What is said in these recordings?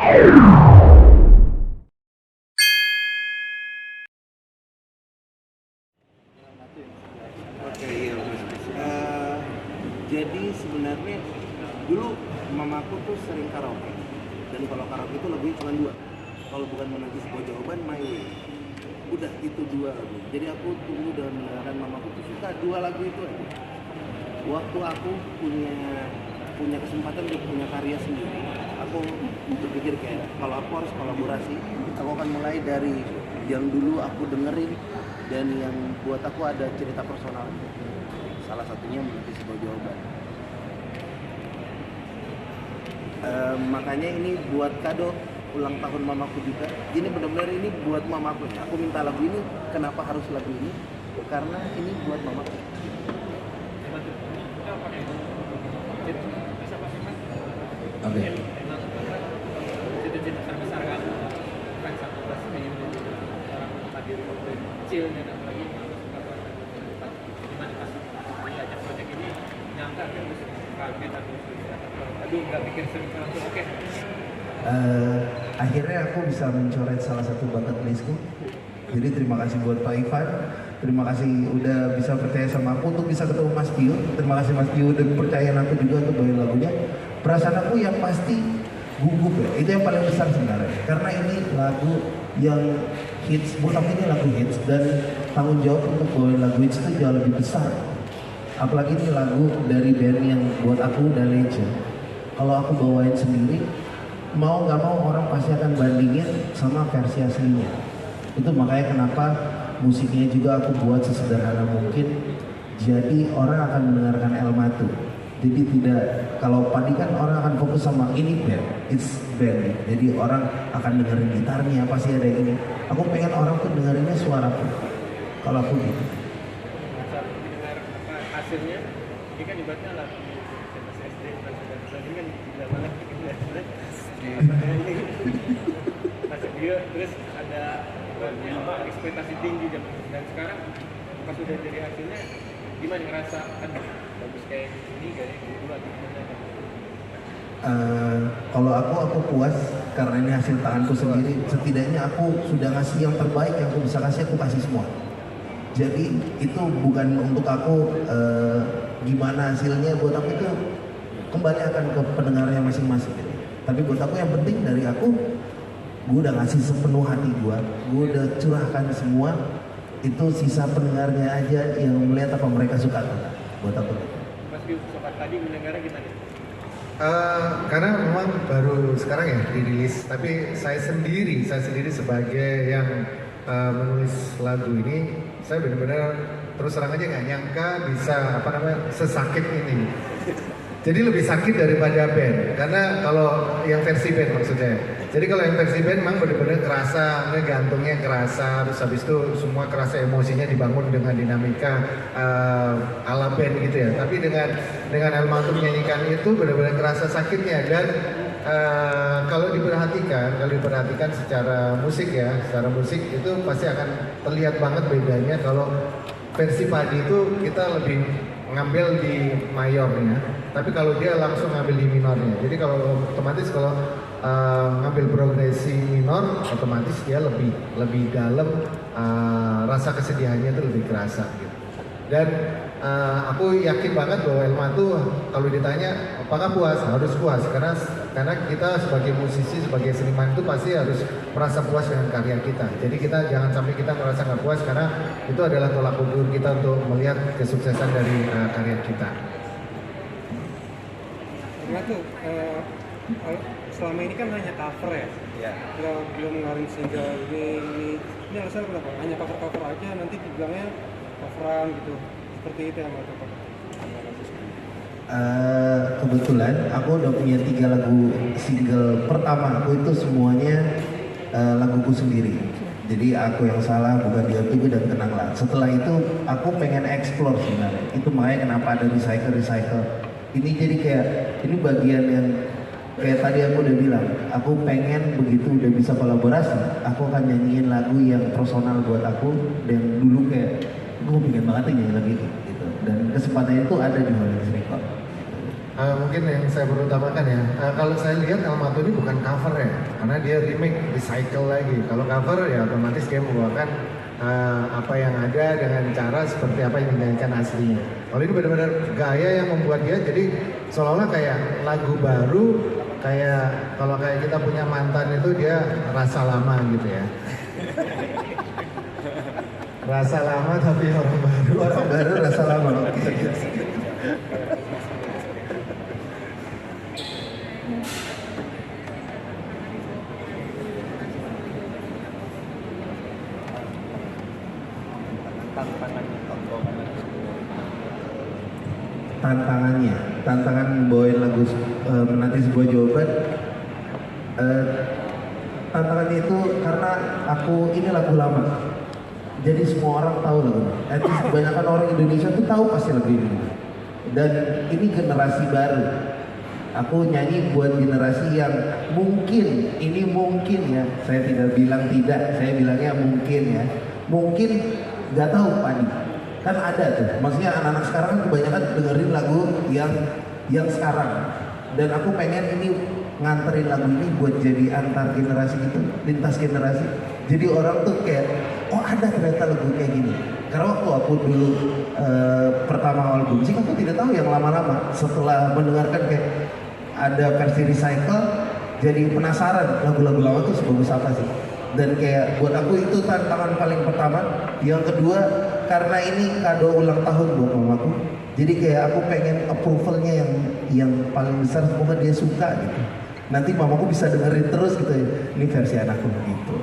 Oke, iya. Jadi sebenarnya dulu mamaku tuh sering karaoke, dan kalau karaoke itu lagunya cuma dua, kalau bukan menanti sebuah jawaban, My Way. Udah itu dua lagu. Jadi aku tunggu dan mendengarkan mamaku tuh suka dua lagu itu aja. Waktu aku punya kesempatan untuk punya karya sendiri, aku berpikir kayak kalau aku harus kolaborasi, aku akan mulai dari yang dulu aku dengerin dan yang buat aku ada cerita personal. Salah satunya menanti sebuah jawaban. Makanya ini buat kado ulang tahun mamaku juga. Ini benar-benar ini buat mamaku. Aku minta lagu ini. Kenapa harus lagu ini? Karena ini buat mamaku. Oke. Cita-cita terbesar kamu bukan satu kelas ingin menjadi orang hadir kecil dan apalagi gimana pas diajak proyek ini nyangka kan terus kaget atau aduh nggak pikir sering langsung oke. Akhirnya aku bisa mencoret salah satu bucket listku. Jadi terima kasih buat Pak Ivan, terima kasih udah bisa percaya sama aku untuk bisa ketemu Mas Pio. Terima kasih Mas Pio udah percayain aku juga untuk bawain lagunya. Perasaan aku yang pasti gugup ya, itu yang paling besar sebenarnya. Karena ini lagu yang hits, buat aku ini lagu hits, dan tanggung jawab untuk bawain lagu hits itu jauh lebih besar. Apalagi ini lagu dari band yang buat aku udah legend. Kalau aku bawain sendiri, mau nggak mau orang pasti akan bandingin sama versi aslinya. Itu makanya kenapa musiknya juga aku buat sesederhana mungkin. Jadi orang akan mendengarkan El Matu. Jadi tidak, kalau Padi kan orang akan fokus sama ini band, it's band. Jadi orang akan dengerin gitarnya, pasti ada ini. Aku pengen orang tuh dengerinnya suaraku. Kalau aku gitu. Saat mendengar hasilnya, ini kan ibaratnya lagu Mas SD ini kan gila banget gitu ya. Masuk dia terus ada ekspektasi tinggi dan sekarang pas sudah jadi hasilnya gimana ngerasa kan bagus kayak ini kayak dulu lagi gimana? Kalau aku puas karena ini hasil tanganku sendiri. Setidaknya aku sudah ngasih yang terbaik yang aku bisa kasih, aku kasih semua. Jadi itu bukan untuk aku gimana hasilnya, buat aku itu kembali akan ke pendengarnya masing-masing. Tapi buat aku yang penting dari aku, gue udah ngasih sepenuh hati gue udah curahkan semua. Itu sisa pendengarnya aja yang melihat apa mereka suka tuh. Buat aku. Mas Biu, sobat tadi mendengarnya gimana? Karena memang baru sekarang ya dirilis, tapi saya sendiri sebagai yang menulis lagu ini, saya benar-benar terus terang aja nggak nyangka bisa sesakit ini. Jadi lebih sakit daripada band, karena kalau yang versi band maksudnya. Jadi kalau yang versi band memang benar-benar kerasa, gantungnya kerasa, terus habis itu semua kerasa emosinya dibangun dengan dinamika ala band gitu ya. Tapi dengan El Matu menyanyikan itu benar-benar kerasa sakitnya. Dan kalau diperhatikan secara musik ya, secara musik itu pasti akan terlihat banget bedanya. Kalau versi Padi itu kita lebih ngambil di mayornya, tapi kalau dia langsung ngambil di minornya. Jadi kalau otomatis kalau ngambil progresi minor, otomatis dia lebih dalam, rasa kesedihannya itu lebih kerasa gitu. Dan aku yakin banget bahwa El Matu kalau ditanya apakah puas, harus puas karena kita sebagai musisi, sebagai seniman itu pasti harus merasa puas dengan karya kita. Jadi kita jangan sampai kita merasa nggak puas, karena itu adalah tolak ukur kita untuk melihat kesuksesan dari karya kita. Matu, selama ini kan hanya cover ya? Ya. Belum ngeluarin single ini alasan kenapa? Hanya cover aja, nanti dibilangnya coveran gitu. Seperti itu yang Matu. Kebetulan aku udah punya 3 lagu single pertama aku itu semuanya laguku sendiri. Jadi aku yang salah, bukan dia tuh, dan tenanglah. Setelah itu aku pengen explore sebenarnya. Itu makanya kenapa ada recycle. Ini jadi kayak ini bagian yang kayak tadi aku udah bilang, aku pengen begitu udah bisa kolaborasi, aku akan nyanyiin lagu yang personal buat aku. Dan dulu kayak gue pengen banget nyanyi lagu itu gitu. Dan kesempatan itu ada di Holy Record. Mungkin yang saya perlu tambahkan ya, kalau saya lihat El Mato ini bukan cover ya, karena dia remake, recycle lagi. Kalau cover ya otomatis dia membawakan apa yang ada dengan cara seperti apa yang dinyanyikan aslinya. Kalau ini benar-benar gaya yang membuat dia jadi seolah-olah kayak lagu baru, kayak kalau kayak kita punya mantan itu dia rasa lama gitu ya. Rasa lama tapi orang baru. Orang baru rasa lama. Oke. Tantangan bawain lagu menanti sebuah jawaban. Tantangannya itu karena ini lagu lama, jadi semua orang tahu lagu. At least kebanyakan orang Indonesia tuh tahu pasti lagu ini. Dan ini generasi baru. Aku nyanyi buat generasi yang mungkin ya, saya tidak bilang tidak, saya bilangnya mungkin ya, mungkin nggak tahu Padi. Kan ada tuh, maksudnya anak-anak sekarang kan kebanyakan dengerin lagu yang sekarang. Dan aku pengen ini nganterin lagu ini buat jadi antar generasi gitu, lintas generasi. Jadi orang tuh kayak, oh ada ternyata lagu kayak gini. Karena waktu aku dulu pertama awal musik, aku tidak tahu yang lama-lama. Setelah mendengarkan kayak ada versi recycle, jadi penasaran lagu-lagu lama tuh sebagus apa sih. Dan kayak buat aku itu tantangan paling pertama. Yang kedua, karena ini kado ulang tahun buat mamaku, jadi kayak aku pengen approvalnya yang paling besar, semoga dia suka gitu. Nanti mamaku bisa dengerin terus gitu ya, ini versi anakku gitu.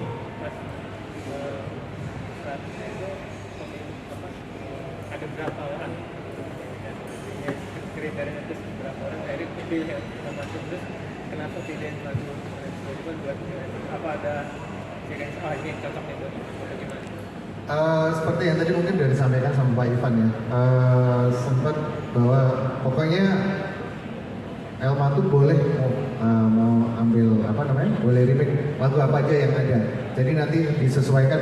Ada berapa orang? Kriteria itu berapa orang dari pilih sama terus kenapa pilihin lagu buat apa ada ini cocok itu atau gimana? Seperti yang tadi mungkin udah disampaikan sama Pak Ivan ya, sempat bahwa pokoknya El Mato boleh mau ambil boleh remake lagu apa aja yang ada. Jadi nanti disesuaikan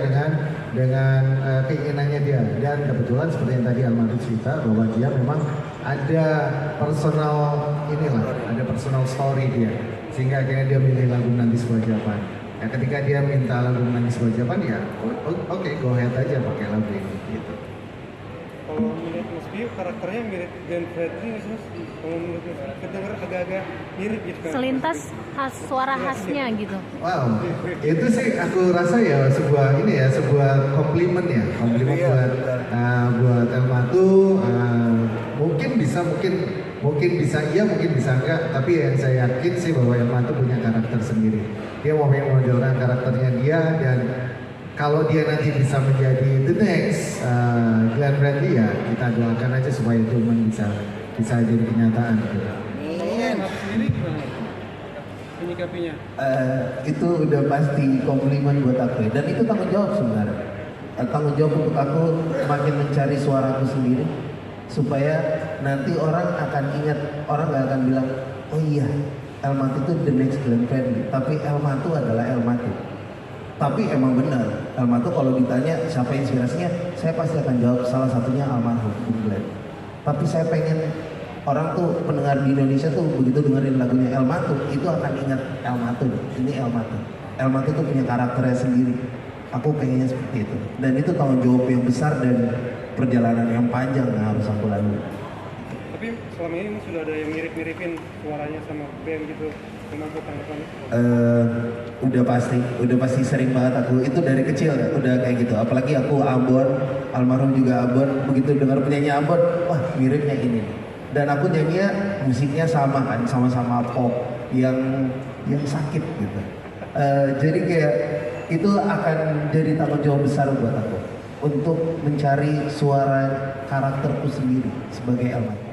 dengan keinginannya dia. Dan kebetulan seperti yang tadi El Mato cerita bahwa dia memang ada personal story dia, sehingga akhirnya dia milih lagu Nanti Sebuah Jawaban. Ya, ketika dia minta lagu Nanti Sebuah Jawaban ya oke, go ahead aja pakai lagu ini gitu. Kalau menurut Mas Bio, karakternya mirip Glenn Fredly nggak sih Mas? Kalau menurut Mas, kedenger agak-agak mirip gitu kan? Selintas suara khasnya gitu. Wow, itu sih aku rasa ya sebuah komplimen buat El Mato. Mungkin bisa iya, mungkin bisa enggak, tapi yang saya yakin sih bahwa El Mato punya karakter sendiri. Dia mau modelkan karakternya dia, dan kalau dia nanti bisa menjadi the next Glenn Fredly ya kita doakan aja supaya itu bisa jadi kenyataan gitu. Mas sendiri gimana menyikapinya? Itu udah pasti komplimen buat aku ya. Dan itu tanggung jawab sebenarnya. Tanggung jawab untuk aku makin mencari suaraku sendiri, supaya nanti orang akan ingat, orang gak akan bilang, oh iya El Mato itu the next Glenn Fredly, tapi El Mato adalah El Mato. Tapi emang benar, El Mato kalau ditanya siapa inspirasinya, saya pasti akan jawab salah satunya almarhum Bung Glenn. Tapi saya pengen orang tuh, pendengar di Indonesia tuh begitu dengerin lagunya El Mato, itu akan ingat El Mato. Ini El Mato. El Mato tuh punya karakternya sendiri. Aku pengennya seperti itu. Dan itu tanggung jawab yang besar dan perjalanan yang panjang yang harus aku lalui. Tapi selama ini sudah ada yang mirip-miripin suaranya sama band gitu, gimana tanggapannya? Udah pasti sering banget aku, itu dari kecil ya, udah kayak gitu. Apalagi aku Ambon, almarhum juga Ambon, begitu dengar penyanyi Ambon, wah miripnya ini. Dan aku nyanyinya musiknya sama kan, sama-sama pop yang sakit gitu. Jadi kayak itu akan jadi tanggung jawab besar buat aku untuk mencari suara karakterku sendiri sebagai El Mato.